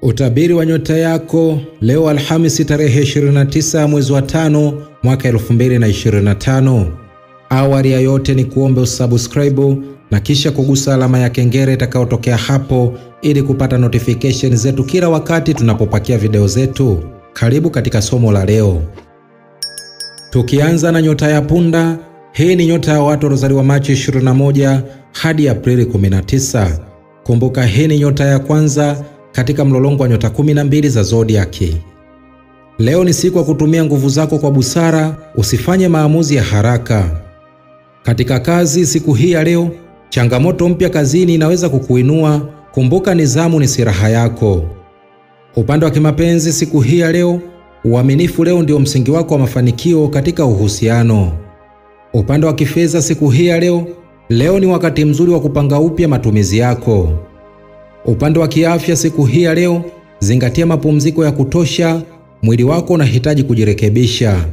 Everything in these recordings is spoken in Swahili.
Utabiri wa nyota yako leo Alhamisi tarehe 29 mwezi wa 5 mwaka 2025. Awali ya yote ni kuombe usubscribe na kisha kugusa alama ya kengele itakayotokea hapo ili kupata notification zetu kila wakati tunapopakia video zetu. Karibu katika somo la leo. Tukianza na nyota ya punda, hii ni nyota ya watu waliozaliwa Machi 21 hadi Aprili 19. Kumbuka hii ni nyota ya kwanza katika mlolongo wa nyota 12 za zodiaki. Leo ni siku ya kutumia nguvu zako kwa busara, usifanye maamuzi ya haraka. Katika kazi siku hii ya leo, changamoto mpya kazini inaweza kukuinua, kumbuka nidhamu ni silaha yako. Upande wa kimapenzi siku hii ya leo, uaminifu leo ndio msingi wako wa mafanikio katika uhusiano. Upande wa kifedha siku hii ya leo ni wakati mzuri wa kupanga upya matumizi yako. Upande wa kiafya siku hii ya leo, zingatia mapumziko ya kutosha, mwili wako unahitaji kujirekebisha.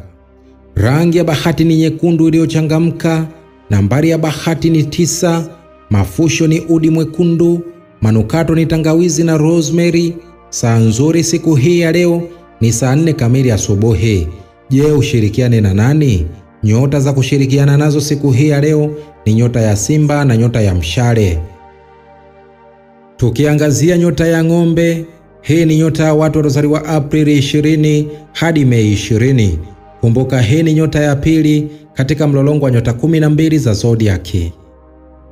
Rangi ya bahati ni nyekundu iliyochangamka, nambari ya bahati ni 9, mafusho ni udi mwekundu, manukato ni tangawizi na rosemary. Saa nzuri siku hii ya leo ni saa 4 kamili asubuhi. Je, ushirikiane na nani? Nyota za kushirikiana nazo siku hii ya leo ni nyota ya Simba na nyota ya Mshale. Tukiangazia nyota ya ng'ombe, hii ni nyota ya watu waliozaliwa Aprili 20 hadi Mei 20. Kumbuka hii ni nyota ya pili katika mlolongo wa nyota 12 za zodiaki.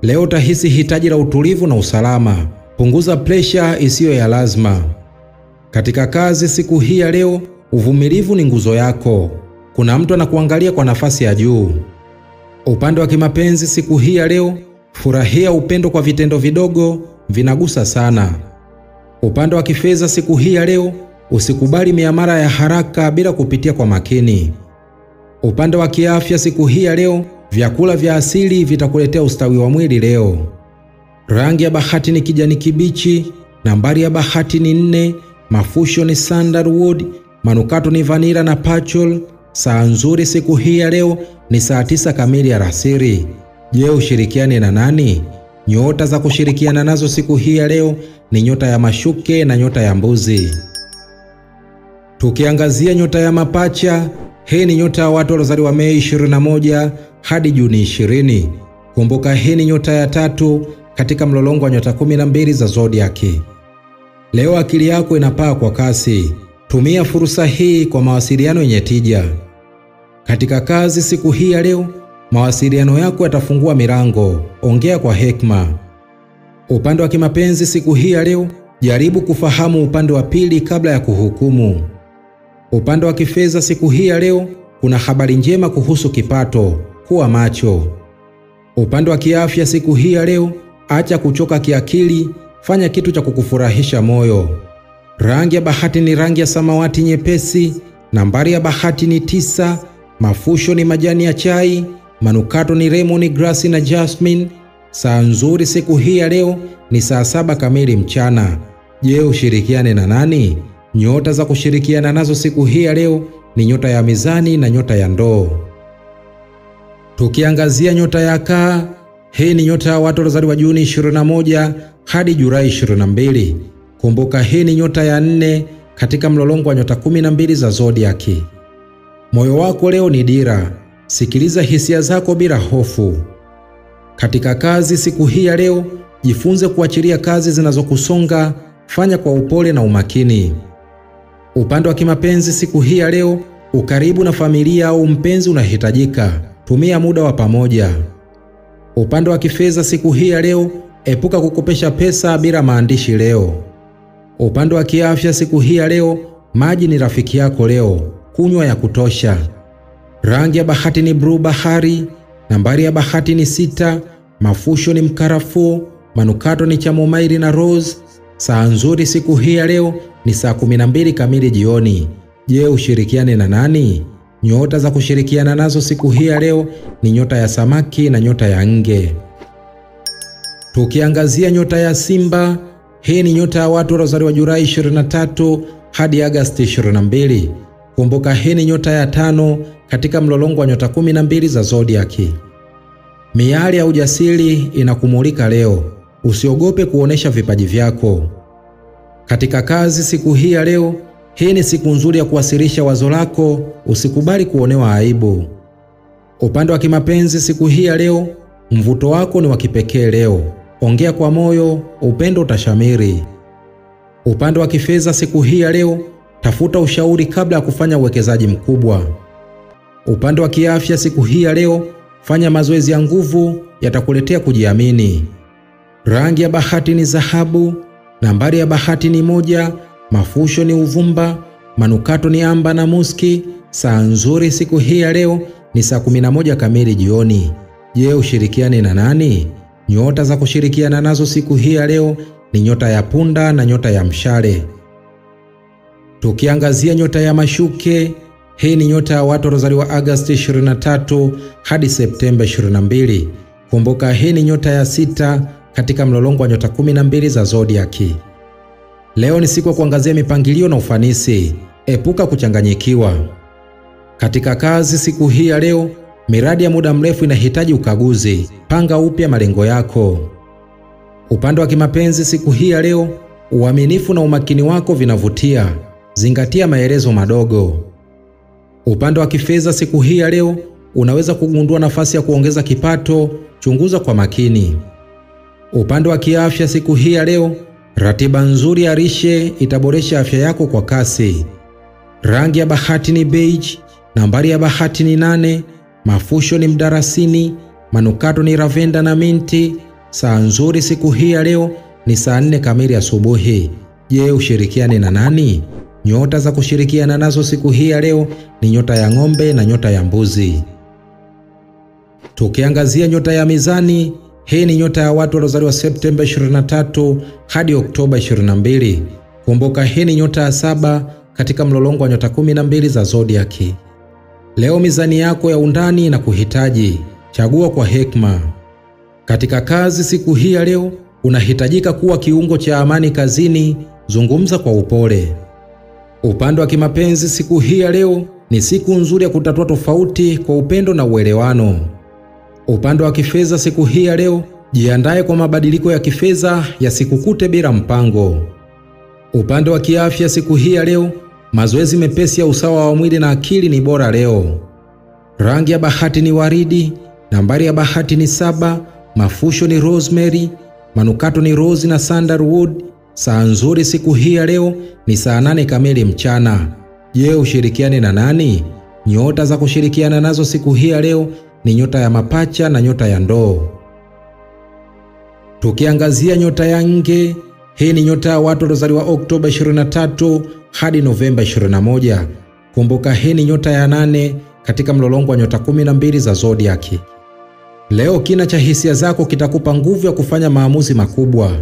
Leo utahisi hitaji la utulivu na usalama. Punguza pressure isiyo ya lazima. Katika kazi siku hii ya leo, uvumilivu ni nguzo yako. Kuna mtu anakuangalia kwa nafasi ya juu. Upande wa kimapenzi siku hii ya leo, furahia upendo kwa vitendo vidogo, vinagusa sana. Upande wa kifedha siku hii ya leo, usikubali miamala ya haraka bila kupitia kwa makini. Upande wa kiafya siku hii ya leo, vyakula vya asili vitakuletea ustawi wa mwili leo. Rangi ya bahati ni kijani kibichi, nambari ya bahati ni 4, mafusho ni sandalwood, manukato ni vanilla na patchouli. Saa nzuri siku hii ya leo ni saa 9 kamili alasiri. Je, ushirikiane na nani? Nyota za kushirikiana nazo siku hii ya leo ni nyota ya mashuke na nyota ya mbuzi. Tukiangazia nyota ya mapacha, hii ni nyota ya watu waliozaliwa Mei 21 hadi Juni 20. Kumbuka hii ni nyota ya 3 katika mlolongo wa nyota 12 za zodiaki. Leo akili yako inapaa kwa kasi. Tumia fursa hii kwa mawasiliano yenye tija. Katika kazi siku hii ya leo, mawasiliano yako yatafungua milango, ongea kwa hekima. Upande wa kimapenzi siku hii ya leo, jaribu kufahamu upande wa pili kabla ya kuhukumu. Upande wa kifedha siku hii ya leo, kuna habari njema kuhusu kipato, kuwa macho. Upande wa kiafya siku hii ya leo, acha kuchoka kiakili, fanya kitu cha kukufurahisha moyo. Rangi ya bahati ni rangi ya samawati nyepesi, nambari ya bahati ni 9, mafusho ni majani ya chai, manukato ni lemon grass na jasmine. Saa nzuri siku hii ya leo ni saa 7 kamili mchana. Je, ushirikiane na nani? Nyota za kushirikiana nazo siku hii ya leo ni nyota ya mizani na nyota ya ndoo. Tukiangazia nyota ya kaa, hii ni nyota ya watu waliozaliwa Juni 21 hadi Julai 22. Kumbuka hii ni nyota ya 4 katika mlolongo wa nyota 12 za zodiaki. Moyo wako leo ni dira. Sikiliza hisia zako bila hofu. Katika kazi siku hii ya leo, jifunze kuachilia kazi zinazokusonga, fanya kwa upole na umakini. Upande wa kimapenzi siku hii ya leo, ukaribu na familia au mpenzi unahitajika. Tumia muda wa pamoja. Upande wa kifedha siku hii ya leo, epuka kukopesha pesa bila maandishi leo. Upande wa kiafya siku hii ya leo, maji ni rafiki yako leo, kunywa ya kutosha. Rangi ya bahati ni blue bahari, nambari ya bahati ni 6, mafusho ni mkarafuu, manukato ni chamomile na rose. Saa nzuri siku hii ya leo ni saa 12 kamili jioni. Je, ushirikiane na nani? Nyota za kushirikiana nazo siku hii ya leo ni nyota ya samaki na nyota ya nge. Tukiangazia nyota ya Simba, hii ni nyota ya watu waliozaliwa Julai 23 hadi Agosti 22. Kumbuka hii ni nyota ya 5 katika mlolongo wa nyota 12 za zodiaki. Miali ya ujasiri inakumulika leo. Usiogope kuonesha vipaji vyako. Katika kazi siku hii ya leo, hii ni siku nzuri ya kuwasilisha wazo lako, usikubali kuonewa aibu. Upande wa kimapenzi siku hii ya leo, mvuto wako ni wa kipekee leo. Ongea kwa moyo, upendo utashamiri. Upande wa kifedha siku hii ya leo, tafuta ushauri kabla ya kufanya uwekezaji mkubwa. Upande wa kiafya siku hii ya leo, fanya mazoezi ya nguvu, yatakuletea kujiamini. Rangi ya bahati ni dhahabu, nambari ya bahati ni 1, mafusho ni uvumba, manukato ni amba na muski. Saa nzuri siku hii ya leo ni saa 11 kamili jioni. Je, ushirikiane na nani? Nyota za kushirikiana nazo siku hii ya leo ni nyota ya punda na nyota ya mshale. Tukiangazia nyota ya mashuke, hii ni nyota ya watu waliozaliwa Agosti 23 hadi Septemba 22. Kumbuka hii ni nyota ya 6 katika mlolongo wa nyota 12 za zodiaki. Leo ni siku ya kuangazia mipangilio na ufanisi. Epuka kuchanganyikiwa. Katika kazi siku hii ya leo, miradi ya muda mrefu inahitaji ukaguzi. Panga upya malengo yako. Upande wa kimapenzi siku hii ya leo, uaminifu na umakini wako vinavutia. Zingatia maelezo madogo. Upande wa kifedha siku hii ya leo, unaweza kugundua nafasi ya kuongeza kipato, chunguza kwa makini. Upande wa kiafya siku hii ya leo, ratiba nzuri ya lishe itaboresha afya yako kwa kasi. Rangi ya bahati ni beige, nambari ya bahati ni 8, mafusho ni mdarasini, manukato ni lavenda na minti. Saa nzuri siku hii ya leo ni saa 4 kamili asubuhi. Je, ushirikiane na nani? Nyota za kushirikiana nazo siku hii ya leo ni nyota ya ng'ombe na nyota ya mbuzi. Tukiangazia nyota ya mizani, hii ni nyota ya watu waliozaliwa Septemba 23 hadi Oktoba 22. Kumbuka hii ni nyota ya 7 katika mlolongo wa nyota 12 za zodiaki. Leo mizani yako ya undani na kuhitaji, chagua kwa hekima. Katika kazi siku hii ya leo, unahitajika kuwa kiungo cha amani kazini, zungumza kwa upole. Upande wa kimapenzi siku hii ya leo, ni siku nzuri ya kutatua tofauti kwa upendo na uelewano. Upande wa kifedha siku hii ya leo, jiandae kwa mabadiliko ya kifedha yasikukute bila mpango. Upande wa kiafya siku hii ya leo, mazoezi mepesi ya usawa wa mwili na akili ni bora leo. Rangi ya bahati ni waridi, nambari ya bahati ni 7, mafusho ni rosemary, manukato ni rose na sandalwood. Saa nzuri siku hii ya leo ni saa 8 kamili mchana. Je, ushirikiane na nani? Nyota za kushirikiana nazo siku hii ya leo ni nyota ya mapacha na nyota ya ndoo. Tukiangazia nyota ya nge, hii ni nyota ya watu waliozaliwa Oktoba 23 hadi Novemba 21. Kumbuka hii ni nyota ya 8 katika mlolongo wa nyota 12 za zodiaki. Leo kina cha hisia zako kitakupa nguvu ya kufanya maamuzi makubwa.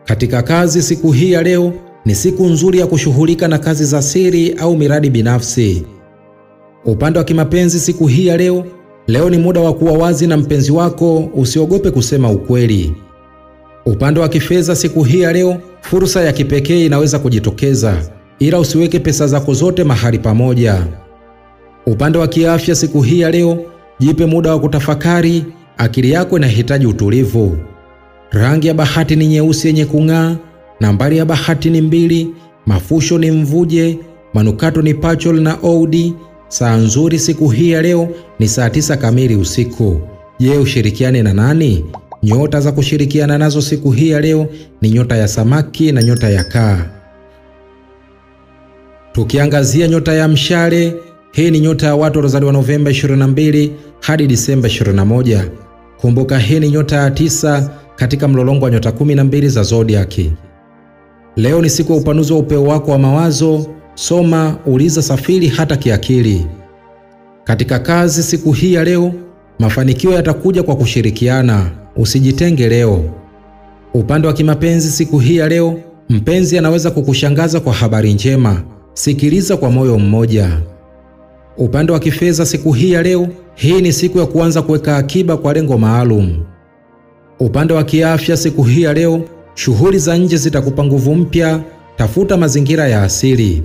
Katika kazi siku hii ya leo, ni siku nzuri ya kushughulika na kazi za siri au miradi binafsi. Upande wa kimapenzi siku hii ya leo, leo ni muda wa kuwa wazi na mpenzi wako, usiogope kusema ukweli. Upande wa kifedha siku hii ya leo, fursa ya kipekee inaweza kujitokeza, ila usiweke pesa zako zote mahali pamoja. Upande wa kiafya siku hii ya leo, jipe muda wa kutafakari, akili yako inahitaji utulivu. Rangi ya bahati ni nyeusi yenye kung'aa, nambari ya bahati ni 2, mafusho ni mvuje, manukato ni patchouli na oudi. Saa nzuri siku hii ya leo ni saa 9 kamili usiku. Je, ushirikiane na nani? Nyota za kushirikiana nazo siku hii ya leo ni nyota ya samaki na nyota ya kaa. Tukiangazia nyota ya mshale, hii ni nyota ya watu waliozaliwa Novemba 22 hadi Disemba 21. Kumbuka hii ni nyota ya 9 katika mlolongo wa nyota 12 za zodiaki. Leo ni siku ya upanuzi wa upeo wako wa mawazo, soma, uliza, safiri hata kiakili. Katika kazi siku hii ya leo, mafanikio yatakuja kwa kushirikiana, usijitenge leo. Upande wa kimapenzi siku hii ya leo, mpenzi anaweza kukushangaza kwa habari njema, sikiliza kwa moyo mmoja. Upande wa kifedha siku hii ya leo, hii ni siku ya kuanza kuweka akiba kwa lengo maalum. Upande wa kiafya siku hii ya leo, shughuli za nje zitakupa nguvu mpya, tafuta mazingira ya asili.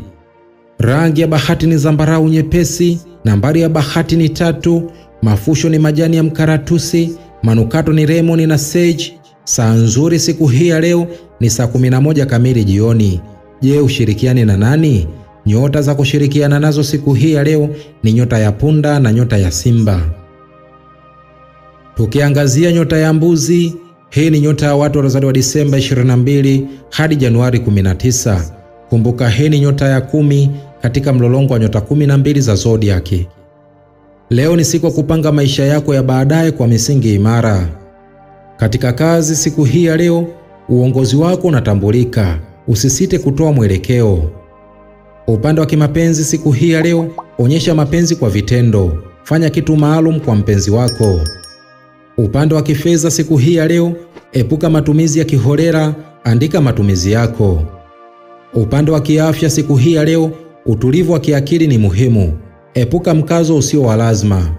Rangi ya bahati ni zambarau nyepesi, nambari ya bahati ni 3, mafusho ni majani ya mkaratusi, manukato ni lemon na sage. Saa nzuri siku hii ya leo ni saa 11 kamili jioni. Je, ushirikiane na nani? Nyota za kushirikiana nazo siku hii ya leo ni nyota ya punda na nyota ya simba. Tukiangazia nyota ya mbuzi, hii ni nyota ya watu waliozaliwa Disemba 22 hadi Januari 19. Kumbuka hii ni nyota ya 10 katika mlolongo wa nyota 12 za zodiaki. Leo ni siku ya kupanga maisha yako ya baadaye kwa misingi imara. Katika kazi siku hii ya leo, uongozi wako unatambulika, usisite kutoa mwelekeo. Upande wa kimapenzi siku hii ya leo, onyesha mapenzi kwa vitendo, fanya kitu maalum kwa mpenzi wako. Upande wa kifedha siku hii ya leo, epuka matumizi ya kiholela, andika matumizi yako. Upande wa kiafya siku hii ya leo, utulivu wa kiakili ni muhimu, epuka mkazo usio wa lazima.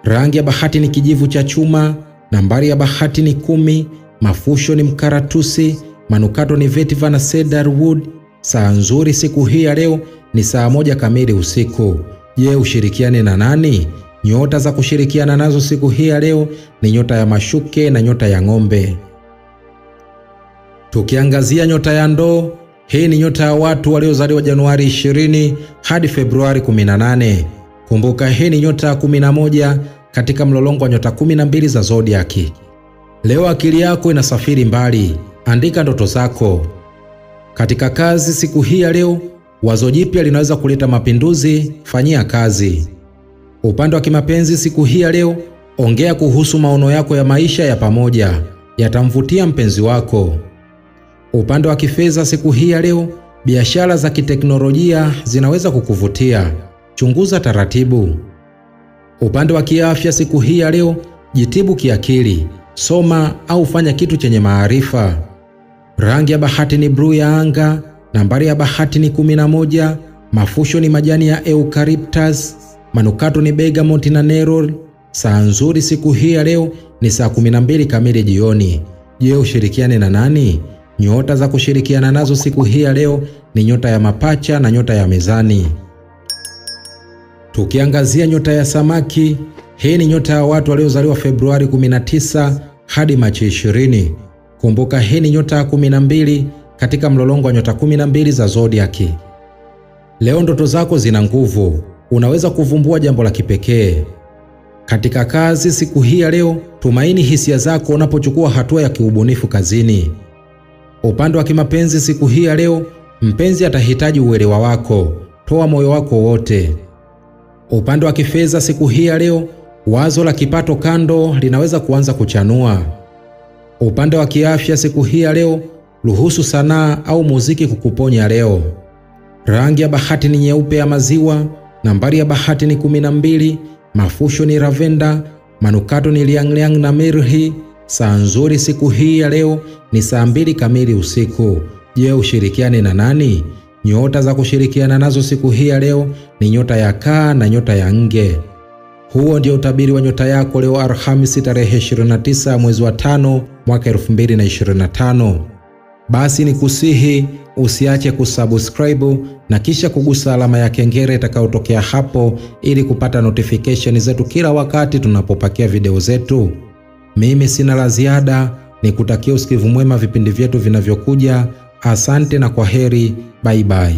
Rangi ya bahati ni kijivu cha chuma, nambari ya bahati ni 10, mafusho ni mkaratusi, manukato ni vetiver na cedarwood. Saa nzuri siku hii ya leo ni saa 1 kamili usiku. Je, ushirikiane na nani? Nyota za kushirikiana nazo siku hii ya leo ni nyota ya mashuke na nyota ya ng'ombe. Tukiangazia nyota ya ndoo, hii ni nyota ya watu waliozaliwa Januari 20 hadi Februari 18. Kumbuka hii ni nyota ya 11 katika mlolongo wa nyota 12 za zodiaki. Leo akili yako inasafiri mbali, andika ndoto zako. Katika kazi siku hii ya leo, wazo jipya linaweza kuleta mapinduzi, fanyia kazi. Upande wa kimapenzi siku hii ya leo, ongea kuhusu maono yako ya maisha ya pamoja, yatamvutia mpenzi wako. Upande wa kifedha siku hii ya leo, biashara za kiteknolojia zinaweza kukuvutia, chunguza taratibu. Upande wa kiafya siku hii ya leo, jitibu kiakili, soma au fanya kitu chenye maarifa. Rangi ya bahati ni bluu ya anga, nambari ya bahati ni 11, mafusho ni majani ya eucalyptus, manukato ni bergamot na nerol. Saa nzuri siku hii ya leo ni saa 12 kamili jioni. Je, ushirikiane na nani? Nyota za kushirikiana nazo siku hii ya leo ni nyota ya mapacha na nyota ya mezani. Tukiangazia nyota ya samaki, hii ni nyota ya watu waliozaliwa Februari 19 hadi Machi 20. Kumbuka hii ni nyota ya 12 katika mlolongo wa nyota 12 za zodiaki. Leo ndoto zako zina nguvu, unaweza kuvumbua jambo la kipekee. Katika kazi siku hii ya leo, tumaini hisia zako unapochukua hatua ya kiubunifu kazini. Upande wa kimapenzi siku hii ya leo, mpenzi atahitaji uelewa wako, toa moyo wako wote. Upande wa kifedha siku hii ya leo, wazo la kipato kando linaweza kuanza kuchanua. Upande wa kiafya siku hii ya leo, ruhusu sanaa au muziki kukuponya leo. Rangi ya bahati ni nyeupe ya maziwa, nambari ya bahati ni 12, mafusho ni lavenda, manukato ni liang-liang na mirhi. Saa nzuri siku hii ya leo ni saa 2 kamili usiku. Je, ushirikiane na nani? Nyota za kushirikiana nazo siku hii ya leo ni nyota ya kaa na nyota ya nge. Huo ndio utabiri wa nyota yako leo Alhamisi tarehe 29 mwezi wa 5 mwaka 2025. Basi ni kusihi usiache kusubscribe na kisha kugusa alama ya kengele itakayotokea hapo ili kupata notification zetu kila wakati tunapopakia video zetu. Mimi sina la ziada, nikutakia usikivu mwema vipindi vyetu vinavyokuja. Asante na kwaheri, bye bye.